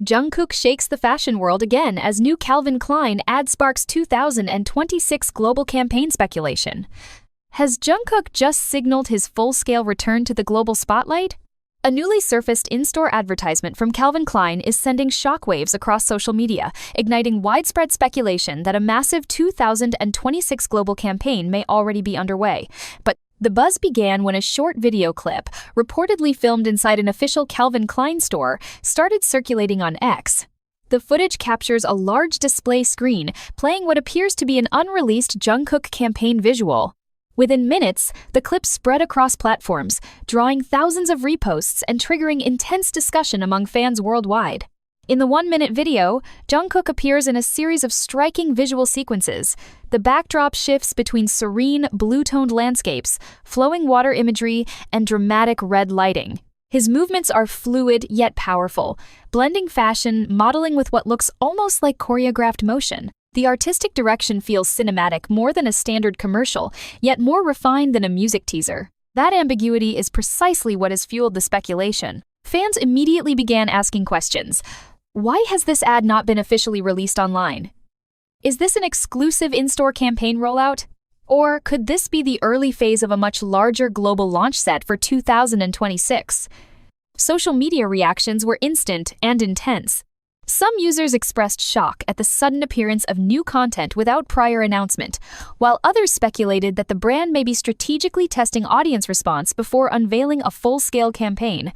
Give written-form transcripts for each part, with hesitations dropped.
Jungkook shakes the fashion world again as new Calvin Klein ad sparks 2026 global campaign speculation. Has Jungkook just signaled his full-scale return to the global spotlight? A newly surfaced in-store advertisement from Calvin Klein is sending shockwaves across social media, igniting widespread speculation that a massive 2026 global campaign may already be underway. But the buzz began when a short video clip, reportedly filmed inside an official Calvin Klein store, started circulating on X. The footage captures a large display screen, playing what appears to be an unreleased Jungkook campaign visual. Within minutes, the clip spread across platforms, drawing thousands of reposts and triggering intense discussion among fans worldwide. In the 1-minute video, Jungkook appears in a series of striking visual sequences. The backdrop shifts between serene, blue-toned landscapes, flowing water imagery, and dramatic red lighting. His movements are fluid yet powerful, blending fashion, modeling with what looks almost like choreographed motion. The artistic direction feels cinematic more than a standard commercial, yet more refined than a music teaser. That ambiguity is precisely what has fueled the speculation. Fans immediately began asking questions. Why has this ad not been officially released online? Is this an exclusive in-store campaign rollout? Or could this be the early phase of a much larger global launch set for 2026? Social media reactions were instant and intense. Some users expressed shock at the sudden appearance of new content without prior announcement, while others speculated that the brand may be strategically testing audience response before unveiling a full-scale campaign.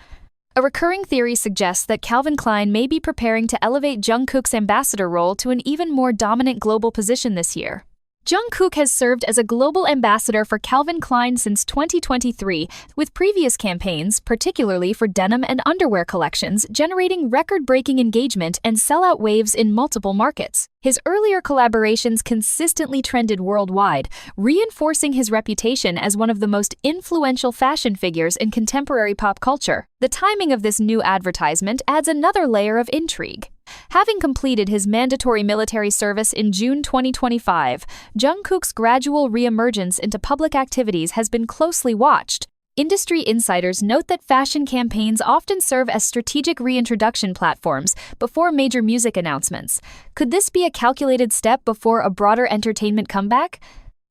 A recurring theory suggests that Calvin Klein may be preparing to elevate Jungkook's ambassador role to an even more dominant global position this year. Jungkook has served as a global ambassador for Calvin Klein since 2023, with previous campaigns, particularly for denim and underwear collections, generating record-breaking engagement and sellout waves in multiple markets. His earlier collaborations consistently trended worldwide, reinforcing his reputation as one of the most influential fashion figures in contemporary pop culture. The timing of this new advertisement adds another layer of intrigue. Having completed his mandatory military service in June 2025, Jungkook's gradual re-emergence into public activities has been closely watched. Industry insiders note that fashion campaigns often serve as strategic reintroduction platforms before major music announcements. Could this be a calculated step before a broader entertainment comeback?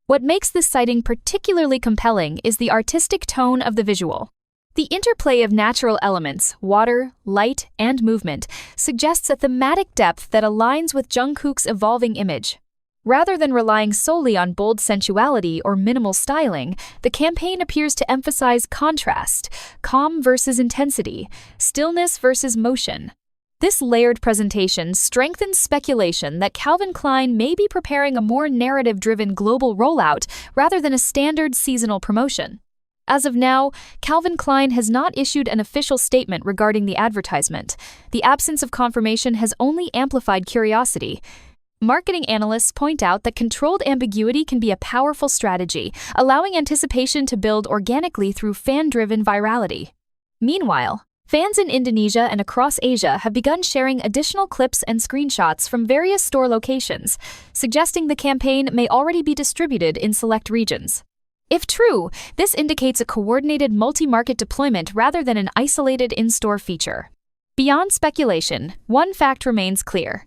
What makes this sighting particularly compelling is the artistic tone of the visual. The interplay of natural elements, water, light, and movement, suggests a thematic depth that aligns with Jungkook's evolving image. Rather than relying solely on bold sensuality or minimal styling, the campaign appears to emphasize contrast, calm versus intensity, stillness versus motion. This layered presentation strengthens speculation that Calvin Klein may be preparing a more narrative-driven global rollout rather than a standard seasonal promotion. As of now, Calvin Klein has not issued an official statement regarding the advertisement. The absence of confirmation has only amplified curiosity. Marketing analysts point out that controlled ambiguity can be a powerful strategy, allowing anticipation to build organically through fan-driven virality. Meanwhile, fans in Indonesia and across Asia have begun sharing additional clips and screenshots from various store locations, suggesting the campaign may already be distributed in select regions. If true, this indicates a coordinated multi-market deployment rather than an isolated in-store feature. Beyond speculation, one fact remains clear.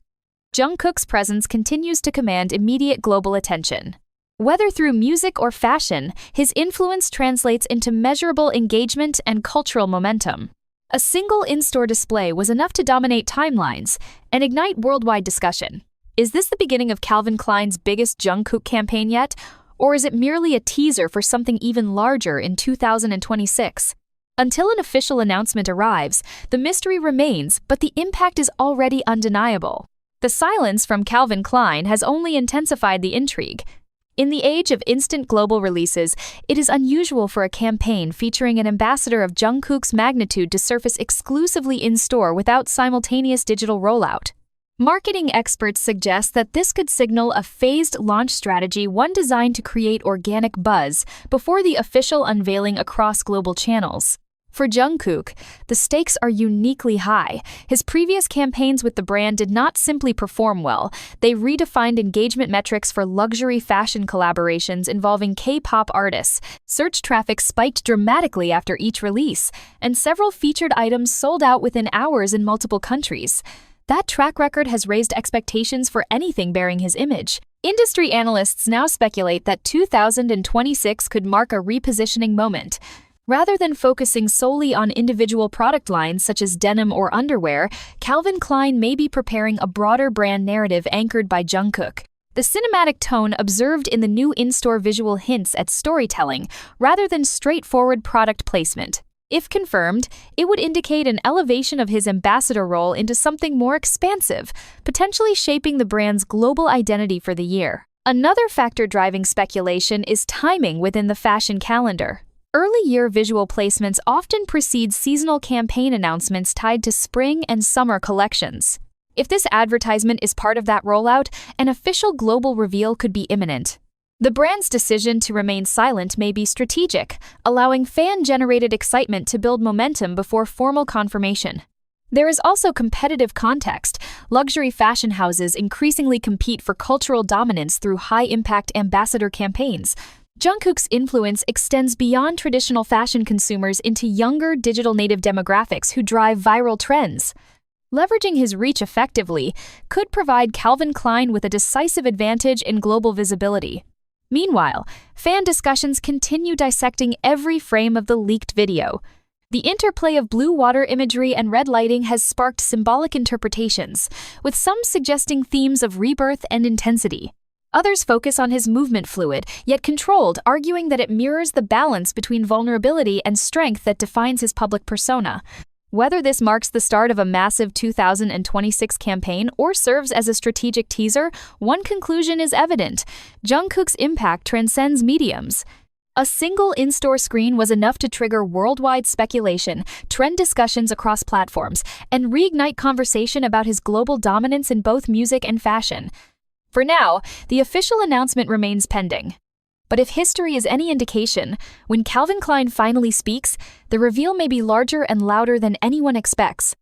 Jungkook's presence continues to command immediate global attention. Whether through music or fashion, his influence translates into measurable engagement and cultural momentum. A single in-store display was enough to dominate timelines and ignite worldwide discussion. Is this the beginning of Calvin Klein's biggest Jungkook campaign yet? Or is it merely a teaser for something even larger in 2026? Until an official announcement arrives, the mystery remains, but the impact is already undeniable. The silence from Calvin Klein has only intensified the intrigue. In the age of instant global releases, it is unusual for a campaign featuring an ambassador of Jungkook's magnitude to surface exclusively in-store without simultaneous digital rollout. Marketing experts suggest that this could signal a phased launch strategy, one designed to create organic buzz before the official unveiling across global channels. For Jungkook, the stakes are uniquely high. His previous campaigns with the brand did not simply perform well, they redefined engagement metrics for luxury fashion collaborations involving K-pop artists. Search traffic spiked dramatically after each release, and several featured items sold out within hours in multiple countries. That track record has raised expectations for anything bearing his image. Industry analysts now speculate that 2026 could mark a repositioning moment. Rather than focusing solely on individual product lines such as denim or underwear, Calvin Klein may be preparing a broader brand narrative anchored by Jungkook. The cinematic tone observed in the new in-store visual hints at storytelling rather than straightforward product placement. If confirmed, it would indicate an elevation of his ambassador role into something more expansive, potentially shaping the brand's global identity for the year. Another factor driving speculation is timing within the fashion calendar. Early-year visual placements often precede seasonal campaign announcements tied to spring and summer collections. If this advertisement is part of that rollout, an official global reveal could be imminent. The brand's decision to remain silent may be strategic, allowing fan-generated excitement to build momentum before formal confirmation. There is also competitive context. Luxury fashion houses increasingly compete for cultural dominance through high-impact ambassador campaigns. Jungkook's influence extends beyond traditional fashion consumers into younger digital native demographics who drive viral trends. Leveraging his reach effectively could provide Calvin Klein with a decisive advantage in global visibility. Meanwhile, fan discussions continue dissecting every frame of the leaked video. The interplay of blue water imagery and red lighting has sparked symbolic interpretations, with some suggesting themes of rebirth and intensity. Others focus on his movement fluid, yet controlled, arguing that it mirrors the balance between vulnerability and strength that defines his public persona. Whether this marks the start of a massive 2026 campaign or serves as a strategic teaser, one conclusion is evident: Jungkook's impact transcends mediums. A single in-store screen was enough to trigger worldwide speculation, trend discussions across platforms, and reignite conversation about his global dominance in both music and fashion. For now, the official announcement remains pending. But if history is any indication, when Calvin Klein finally speaks, the reveal may be larger and louder than anyone expects.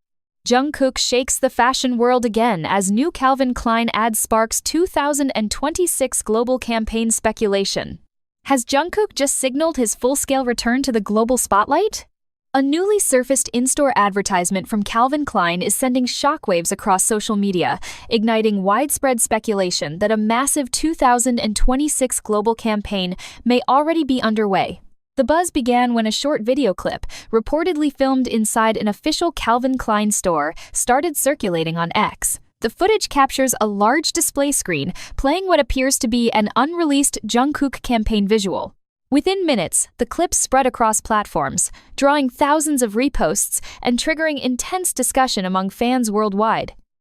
Jungkook shakes the fashion world again as new Calvin Klein ad sparks 2026 global campaign speculation. Has Jungkook just signaled his full-scale return to the global spotlight? A newly surfaced in-store advertisement from Calvin Klein is sending shockwaves across social media, igniting widespread speculation that a massive 2026 global campaign may already be underway. The buzz began when a short video clip, reportedly filmed inside an official Calvin Klein store, started circulating on X. The footage captures a large display screen playing what appears to be an unreleased Jungkook campaign visual. Within minutes, the clip spread across platforms, drawing thousands of reposts and triggering intense discussion among fans worldwide.